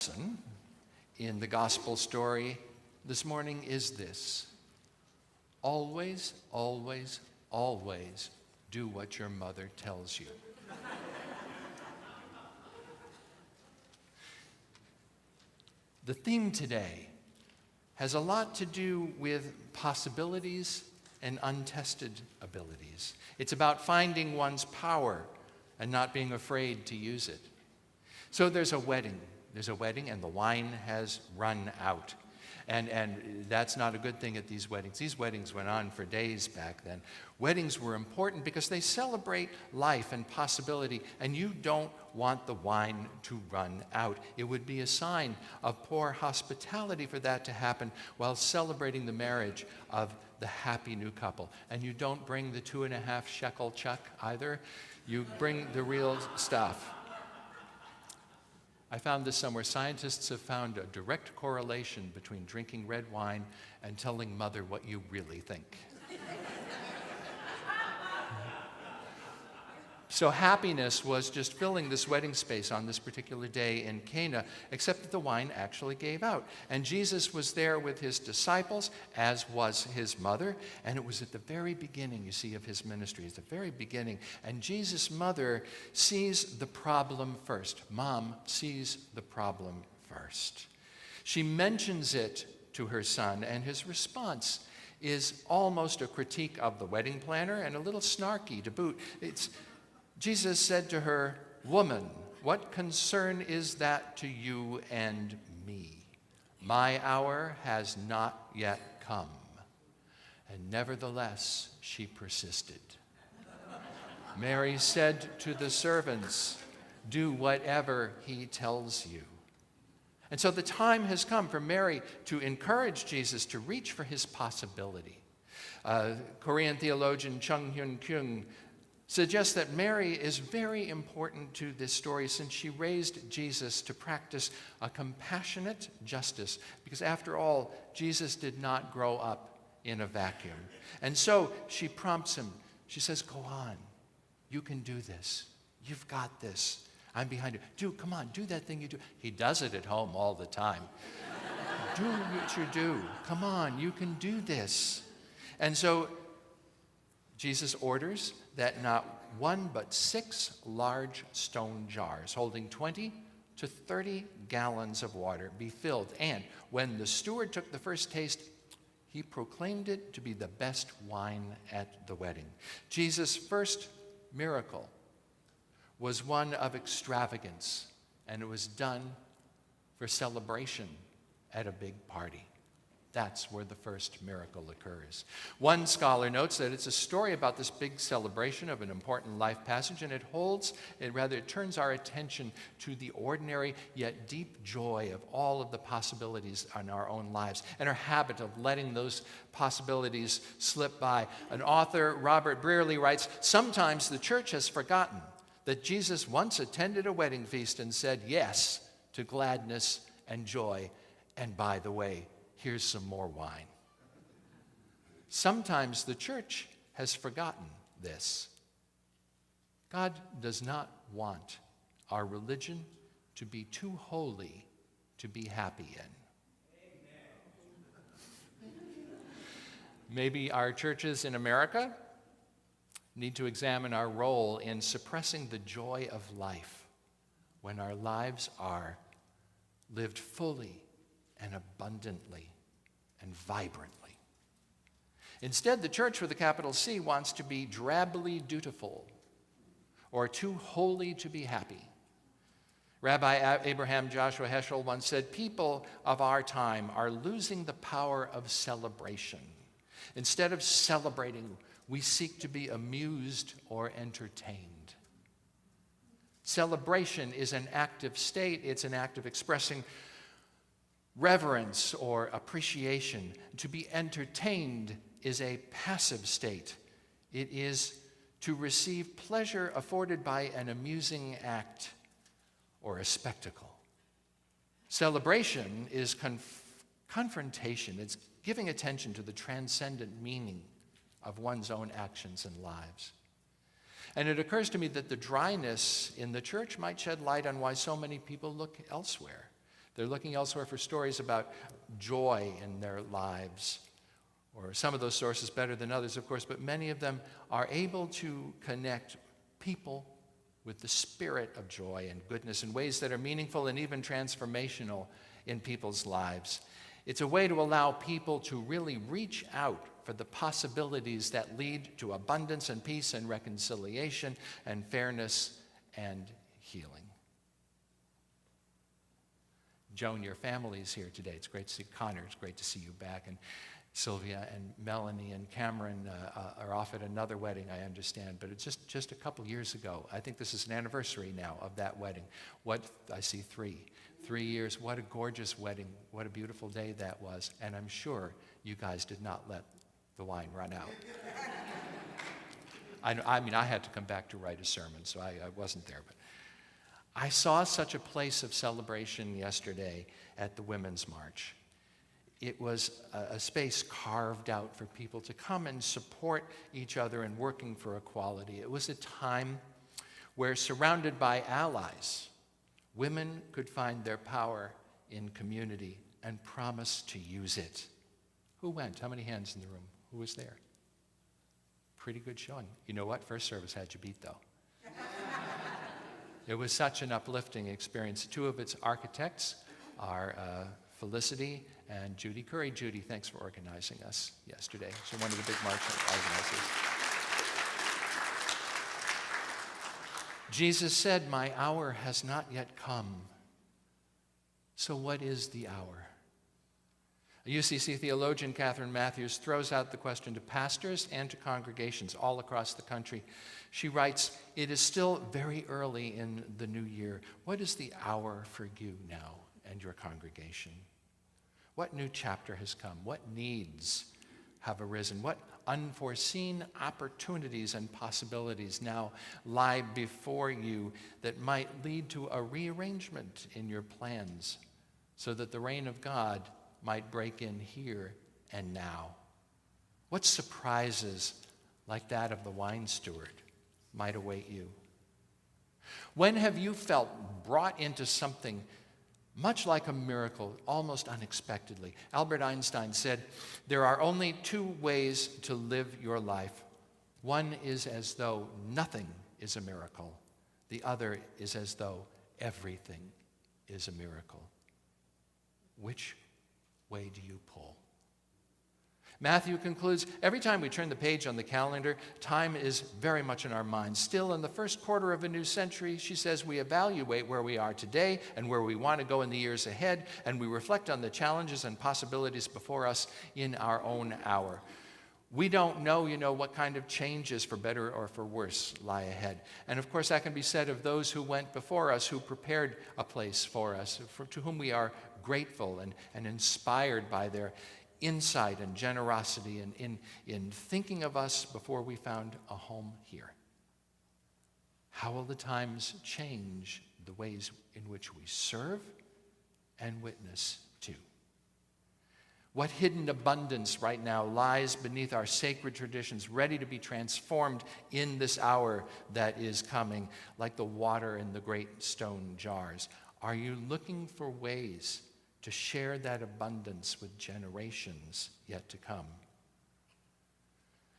lesson in the gospel story this morning is this: always, always, always do what your mother tells you. The theme today has a lot to do with possibilities and untested abilities. It's about finding one's power and not being afraid to use it. So there's a wedding. There's a wedding and the wine has run out. And that's not a good thing at these weddings. These weddings went on for days back then. Weddings were important because they celebrate life and possibility, and you don't want the wine to run out. It would be a sign of poor hospitality for that to happen while celebrating the marriage of the happy new couple. And you don't bring the 2.5 shekel chuck either. You bring the real stuff. I found this somewhere. Scientists have found a direct correlation between drinking red wine and telling mother what you really think. So happiness was just filling this wedding space on this particular day in Cana, except that the wine actually gave out. And Jesus was there with his disciples, as was his mother, and it was at the very beginning, you see, of his ministry. It's the very beginning. And Jesus' mother sees the problem first. Mom sees the problem first. She mentions it to her son, and his response is almost a critique of the wedding planner and a little snarky to boot. Jesus said to her, "Woman, what concern is that to you and me? My hour has not yet come." And nevertheless, she persisted. Mary said to the servants, "Do whatever he tells you." And so the time has come for Mary to encourage Jesus to reach for his possibility. Korean theologian Chung Hyun Kyung suggests that Mary is very important to this story since she raised Jesus to practice a compassionate justice, because after all, Jesus did not grow up in a vacuum. And so she prompts him. She says, "Go on. You can do this. You've got this. I'm behind you. Come on, do that thing you do." He does it at home all the time. Do what you do. Come on, you can do this. And so Jesus orders that not one but 6 large stone jars holding 20 to 30 gallons of water be filled. And when the steward took the first taste, he proclaimed it to be the best wine at the wedding. Jesus' first miracle was one of extravagance, and it was done for celebration at a big party. That's where the first miracle occurs. One scholar notes that it's a story about this big celebration of an important life passage, and it turns our attention to the ordinary yet deep joy of all of the possibilities in our own lives and our habit of letting those possibilities slip by. An author, Robert Brearley, writes, "Sometimes the church has forgotten that Jesus once attended a wedding feast and said yes to gladness and joy, and by the way, here's some more wine." Sometimes the church has forgotten this. God does not want our religion to be too holy to be happy in. Maybe our churches in America need to examine our role in suppressing the joy of life when our lives are lived fully and abundantly and vibrantly. Instead, the church with a capital C wants to be drably dutiful or too holy to be happy. Rabbi Abraham Joshua Heschel once said, "People of our time are losing the power of celebration. Instead of celebrating, we seek to be amused or entertained." Celebration is an active state. It's an act of expressing reverence or appreciation. To be entertained is a passive state. It is to receive pleasure afforded by an amusing act or a spectacle. Celebration is confrontation. It's giving attention to the transcendent meaning of one's own actions and lives. And it occurs to me that the dryness in the church might shed light on why so many people look elsewhere. They're looking elsewhere for stories about joy in their lives, or some of those sources better than others, of course, but many of them are able to connect people with the spirit of joy and goodness in ways that are meaningful and even transformational in people's lives. It's a way to allow people to really reach out for the possibilities that lead to abundance and peace and reconciliation and fairness and healing. Joan, your family's here today. It's great to see Connor. It's great to see you back. And Sylvia and Melanie and Cameron are off at another wedding, I understand. But it's just a couple years ago. I think this is an anniversary now of that wedding. I see 3 years. What a gorgeous wedding. What a beautiful day that was. And I'm sure you guys did not let the wine run out. I mean, I had to come back to write a sermon, so I wasn't there. But I saw such a place of celebration yesterday at the Women's March. It was a space carved out for people to come and support each other in working for equality. It was a time where, surrounded by allies, women could find their power in community and promise to use it. Who went? How many hands in the room? Who was there? Pretty good showing. You know what? First service had you beat, though. It was such an uplifting experience. 2 of its architects are Felicity and Judy Curry. Judy, thanks for organizing us yesterday. She's one of the big march organizers. Jesus said, "My hour has not yet come." So what is the hour? UCC theologian Catherine Matthews throws out the question to pastors and to congregations all across the country. She writes, "It is still very early in the new year. What is the hour for you now and your congregation? What new chapter has come? What needs have arisen? What unforeseen opportunities and possibilities now lie before you that might lead to a rearrangement in your plans so that the reign of God might break in here and now? What surprises like that of the wine steward might await you? When have you felt brought into something much like a miracle, almost unexpectedly? Albert Einstein said, "There are only 2 ways to live your life. One is as though nothing is a miracle. The other is as though everything is a miracle." Which way do you pull? Matthew concludes, every time we turn the page on the calendar, time is very much in our minds. Still, in the first quarter of a new century, she says, we evaluate where we are today and where we want to go in the years ahead, and we reflect on the challenges and possibilities before us in our own hour. We don't know, what kind of changes, for better or for worse, lie ahead. And of course, that can be said of those who went before us, who prepared a place for us, to whom we are grateful and inspired by their insight and generosity in thinking of us before we found a home here. How will the times change the ways in which we serve and witness too? What hidden abundance right now lies beneath our sacred traditions, ready to be transformed in this hour that is coming, like the water in the great stone jars? Are you looking for ways to share that abundance with generations yet to come?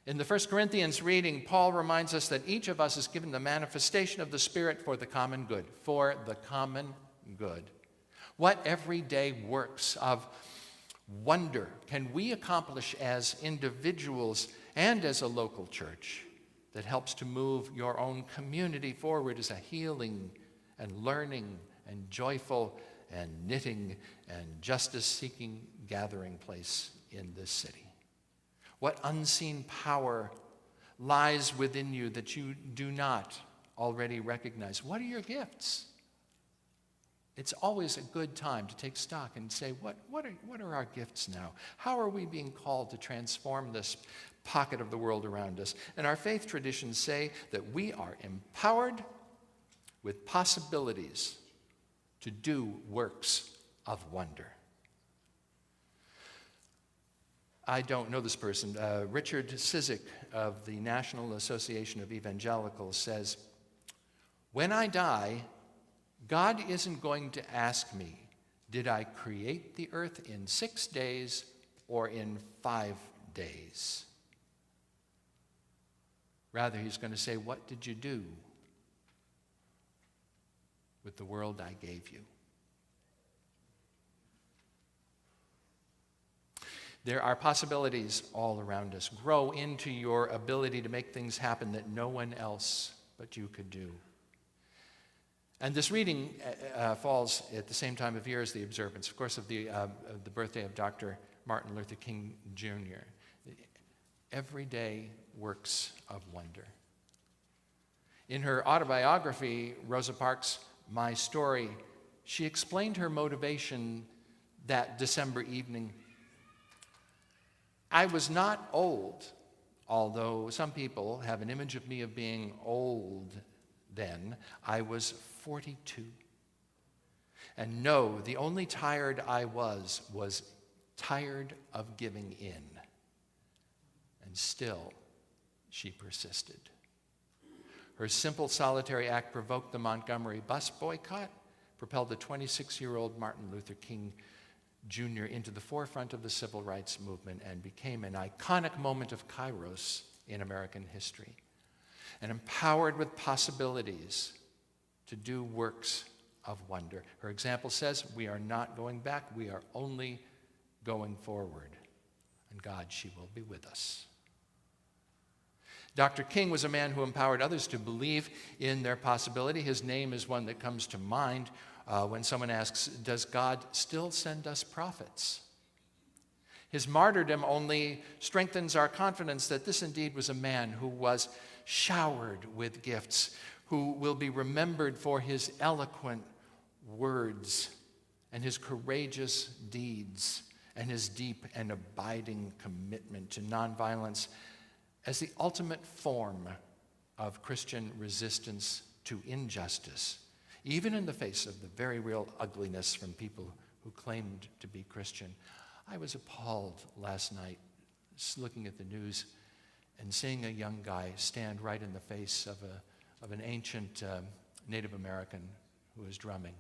In the 1 Corinthians reading, Paul reminds us that each of us is given the manifestation of the Spirit for the common good. For the common good. What everyday works of wonder can we accomplish as individuals and as a local church that helps to move your own community forward as a healing and learning and joyful and knitting and justice-seeking gathering place in this city? What unseen power lies within you that you do not already recognize? What are your gifts? It's always a good time to take stock and say, what are our gifts now? How are we being called to transform this pocket of the world around us? And our faith traditions say that we are empowered with possibilities to do works of wonder. I don't know this person. Richard Cizik of the National Association of Evangelicals says, "When I die, God isn't going to ask me Did I create the earth in 6 days or in 5 days? Rather, he's going to say, what did you do with the world I gave you? There are possibilities all around us. Grow into your ability to make things happen that no one else but you could do. And this reading falls at the same time of year as the observance, of course, of the birthday of Dr. Martin Luther King Jr. Everyday works of wonder. In her autobiography, Rosa Parks' My Story, she explained her motivation that December evening. I was not old, although some people have an image of me of being old then. I was 42. And no, the only tired I was tired of giving in. And still, she persisted. Her simple solitary act provoked the Montgomery bus boycott, propelled the 26-year-old Martin Luther King Jr. into the forefront of the civil rights movement, and became an iconic moment of kairos in American history. And empowered with possibilities to do works of wonder. Her example says, we are not going back, we are only going forward. And God, she will be with us. Dr. King was a man who empowered others to believe in their possibility. His name is one that comes to mind when someone asks, does God still send us prophets? His martyrdom only strengthens our confidence that this indeed was a man who was showered with gifts, who will be remembered for his eloquent words and his courageous deeds and his deep and abiding commitment to nonviolence as the ultimate form of Christian resistance to injustice, even in the face of the very real ugliness from people who claimed to be Christian. I was appalled last night looking at the news and seeing a young guy stand right in the face of an ancient Native American who was drumming.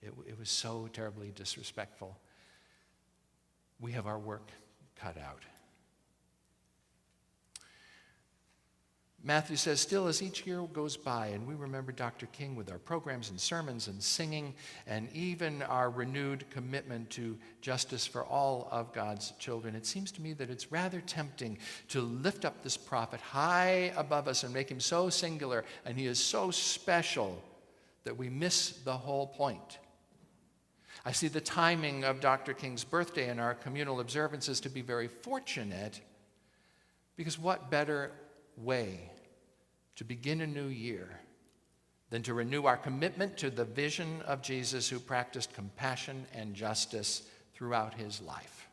It was so terribly disrespectful. We have our work cut out. Matthew says, still as each year goes by and we remember Dr. King with our programs and sermons and singing and even our renewed commitment to justice for all of God's children, it seems to me that it's rather tempting to lift up this prophet high above us and make him so singular and he is so special that we miss the whole point. I see the timing of Dr. King's birthday and our communal observances to be very fortunate, because what better way to begin a new year than to renew our commitment to the vision of Jesus, who practiced compassion and justice throughout his life.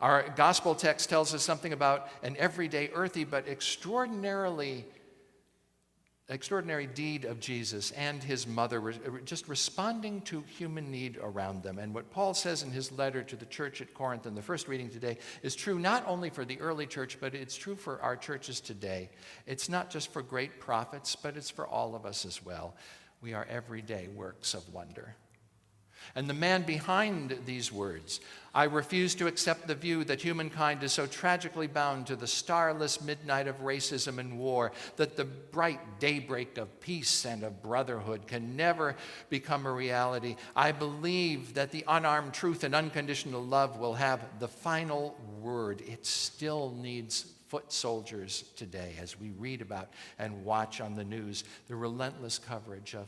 Our gospel text tells us something about an everyday, earthy, but extraordinary deed of Jesus and his mother, just responding to human need around them. And what Paul says in his letter to the church at Corinth in the first reading today is true not only for the early church, but it's true for our churches today. It's not just for great prophets, but it's for all of us as well. We are everyday works of wonder. And the man behind these words, I refuse to accept the view that humankind is so tragically bound to the starless midnight of racism and war that the bright daybreak of peace and of brotherhood can never become a reality. I believe that the unarmed truth and unconditional love will have the final word. It still needs foot soldiers today, as we read about and watch on the news the relentless coverage of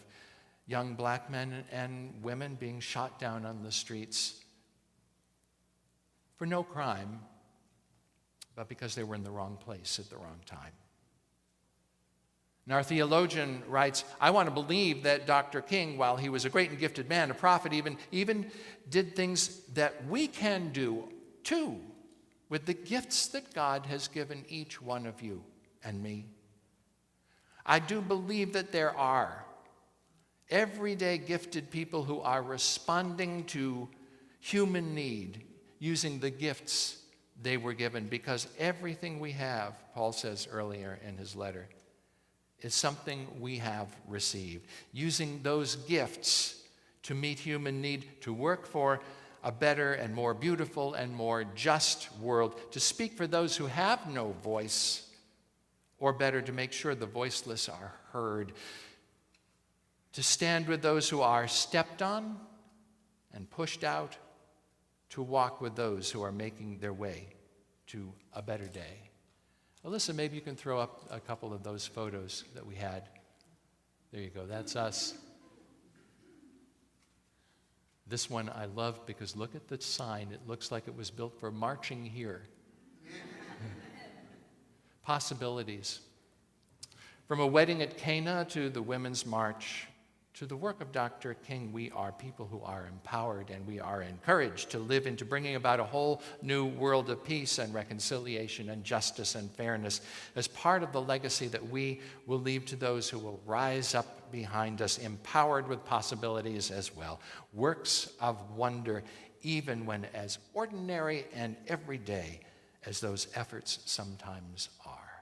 young black men and women being shot down on the streets for no crime, but because they were in the wrong place at the wrong time. And our theologian writes, I want to believe that Dr. King, while he was a great and gifted man, a prophet, even did things that we can do too with the gifts that God has given each one of you and me. I do believe that there are everyday gifted people who are responding to human need using the gifts they were given, because everything we have, Paul says earlier in his letter, is something we have received. Using those gifts to meet human need, to work for a better and more beautiful and more just world, to speak for those who have no voice, or better, to make sure the voiceless are heard, to stand with those who are stepped on and pushed out, to walk with those who are making their way to a better day. Alyssa, maybe you can throw up a couple of those photos that we had. There you go, that's us. This one I love because look at the sign. It looks like it was built for marching here. Possibilities. From a wedding at Cana to the Women's March, to the work of Dr. King, we are people who are empowered and we are encouraged to live into bringing about a whole new world of peace and reconciliation and justice and fairness as part of the legacy that we will leave to those who will rise up behind us, empowered with possibilities as well. Works of wonder, even when as ordinary and everyday as those efforts sometimes are.